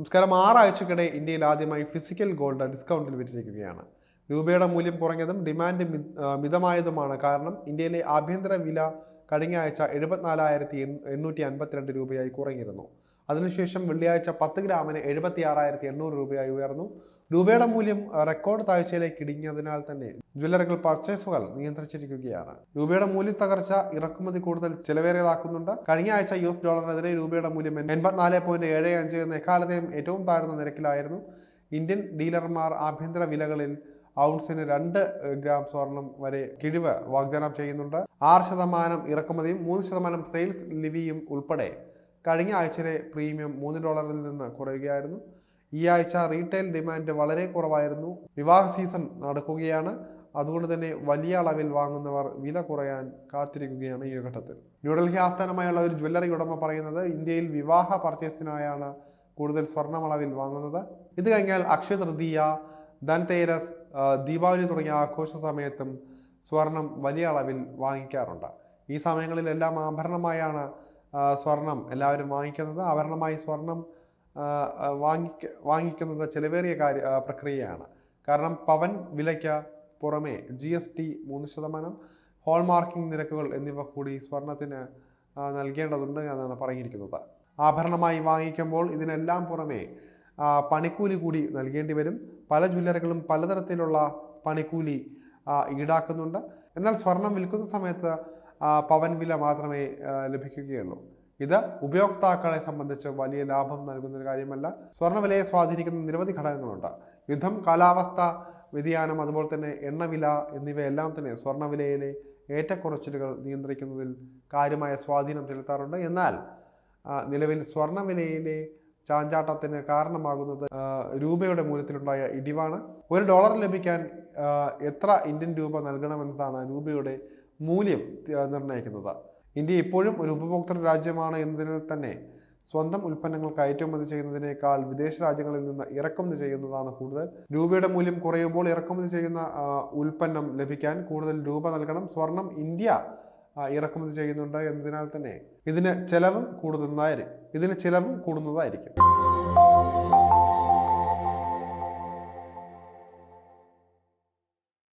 നമസ്കാരം. 6 ആഴ്ചക്കിടെ ഇന്ത്യയിൽ ആദ്യമായി ഫിസിക്കൽ ഗോൾഡ് ഡിസ്കൗണ്ടിൽ വിറ്റിരിക്കുകയാണ്. രൂപയുടെ മൂല്യം കുറഞ്ഞതും ഡിമാൻഡ് മിതമായതുമാണ് കാരണം. ഇന്ത്യയിലെ ആഭ്യന്തര വില കഴിഞ്ഞ ആഴ്ച 74,852 രൂപയായി കുറഞ്ഞിരുന്നു. അതിനുശേഷം വെള്ളിയാഴ്ച 10 ഗ്രാമിന് 76,800 രൂപയായി ഉയർന്നു. രൂപയുടെ മൂല്യം റെക്കോർഡ് താഴ്ചയിലേക്ക് ഇടിഞ്ഞതിനാൽ തന്നെ ജ്വല്ലറികൾ പർച്ചേസുകൾ നിയന്ത്രിച്ചിരിക്കുകയാണ്. രൂപയുടെ മൂല്യത്തകർച്ച ഇറക്കുമതി കൂടുതൽ ചെലവേറിയതാക്കുന്നുണ്ട്. കഴിഞ്ഞ ആഴ്ച $ഡോളറിനെതിരെ രൂപയുടെ മൂല്യം 84.75 എന്ന എക്കാലത്തെയും ഏറ്റവും താഴ്ന്ന നിരക്കിലായിരുന്നു. ഇന്ത്യൻ ഡീലർമാർ ആഭ്യന്തര വിലകളിൽ ഔൺസിന് 2 ഗ്രാം സ്വർണം വരെ കിഴിവ് വാഗ്ദാനം ചെയ്യുന്നുണ്ട്. 6% ഇറക്കുമതിയും 3% സെയിൽസ് ലിവിയും ഉൾപ്പെടെ കഴിഞ്ഞ ആഴ്ചയിലെ പ്രീമിയം $3 നിന്ന് കുറയുകയായിരുന്നു. ഈ ആഴ്ച റീറ്റെയിൽ ഡിമാൻഡ് വളരെ കുറവായിരുന്നു. വിവാഹ സീസൺ നടക്കുകയാണ്. അതുകൊണ്ട് തന്നെ വലിയ അളവിൽ വാങ്ങുന്നവർ വില കുറയാൻ കാത്തിരിക്കുകയാണ് ഈ ഘട്ടത്തിൽ. ന്യൂഡൽഹി ആസ്ഥാനമായുള്ള ഒരു ജ്വല്ലറി ഉടമ പറയുന്നത് ഇന്ത്യയിൽ വിവാഹ പർച്ചേസിനായാണ് കൂടുതൽ സ്വർണ്ണമളവിൽ വാങ്ങുന്നത്. ഇത് കഴിഞ്ഞാൽ അക്ഷയ തൃതീയ, ധൻതേരസ്, ദീപാവലി തുടങ്ങിയ ആഘോഷ സമയത്തും സ്വർണം വലിയ അളവിൽ വാങ്ങിക്കാറുണ്ട്. ഈ സമയങ്ങളിലെല്ലാം ആഭരണമായാണ് സ്വർണം എല്ലാവരും വാങ്ങിക്കുന്നത്. ആഭരണമായി സ്വർണം വാങ്ങിക്കുന്നത് ചിലവേറിയ പ്രക്രിയയാണ്. കാരണം പവൻ വിലയ്ക്ക് പുറമെ GST 3%, ഹോൾമാർക്കിംഗ് നിരക്കുകൾ എന്നിവ കൂടി സ്വർണത്തിന് നൽകേണ്ടതുണ്ട് എന്നാണ് പറഞ്ഞിരിക്കുന്നത്. ആഭരണമായി വാങ്ങിക്കുമ്പോൾ ഇതിനെല്ലാം പുറമെ പണിക്കൂലി കൂടി നൽകേണ്ടി വരും. പല ജ്വല്ലറികളും പലതരത്തിലുള്ള പണിക്കൂലി ഈടാക്കുന്നുണ്ട്. എന്നാൽ സ്വർണം വിൽക്കുന്ന സമയത്ത് പവൻ വില മാത്രമേ ലഭിക്കുകയുള്ളൂ. ഇത് ഉപയോക്താക്കളെ സംബന്ധിച്ച് വലിയ ലാഭം നൽകുന്ന ഒരു കാര്യമല്ല. സ്വർണ്ണവിലയെ സ്വാധീനിക്കുന്ന നിരവധി ഘടകങ്ങളുണ്ട്. യുദ്ധം, കാലാവസ്ഥ വ്യതിയാനം, അതുപോലെ തന്നെ എണ്ണവില എന്നിവയെല്ലാം തന്നെ സ്വർണ്ണവിലയിലെ ഏറ്റക്കുറച്ചിലുകൾ നിയന്ത്രിക്കുന്നതിൽ കാര്യമായ സ്വാധീനം ചെലുത്താറുണ്ട്. എന്നാൽ നിലവിൽ സ്വർണ്ണവിലയിലെ ചാഞ്ചാട്ടത്തിന് കാരണമാകുന്നത് രൂപയുടെ മൂല്യത്തിലുണ്ടായ ഇടിവാണ്. $1 ലഭിക്കാൻ എത്ര ഇന്ത്യൻ രൂപ നൽകണമെന്നതാണ് രൂപയുടെ മൂല്യം നിർണ്ണയിക്കുന്നത്. ഇന്ത്യ ഇപ്പോഴും ഒരു ഉപഭോക്തൃ രാജ്യമാണ് എന്നതിനാൽ തന്നെ സ്വന്തം ഉൽപ്പന്നങ്ങൾ കയറ്റുമതി ചെയ്യുന്നതിനേക്കാൾ വിദേശ രാജ്യങ്ങളിൽ നിന്ന് ഇറക്കുമതി ചെയ്യുന്നതാണ് കൂടുതൽ. രൂപയുടെ മൂല്യം കുറയുമ്പോൾ ഇറക്കുമതി ചെയ്യുന്ന ഉൽപ്പന്നം ലഭിക്കാൻ കൂടുതൽ രൂപ നൽകണം. സ്വർണം ഇന്ത്യ ഇറക്കുമതി ചെയ്യുന്നുണ്ട് എന്നതിനാൽ തന്നെ ഇതിന് ചിലവും കൂടുന്നതായിരിക്കും.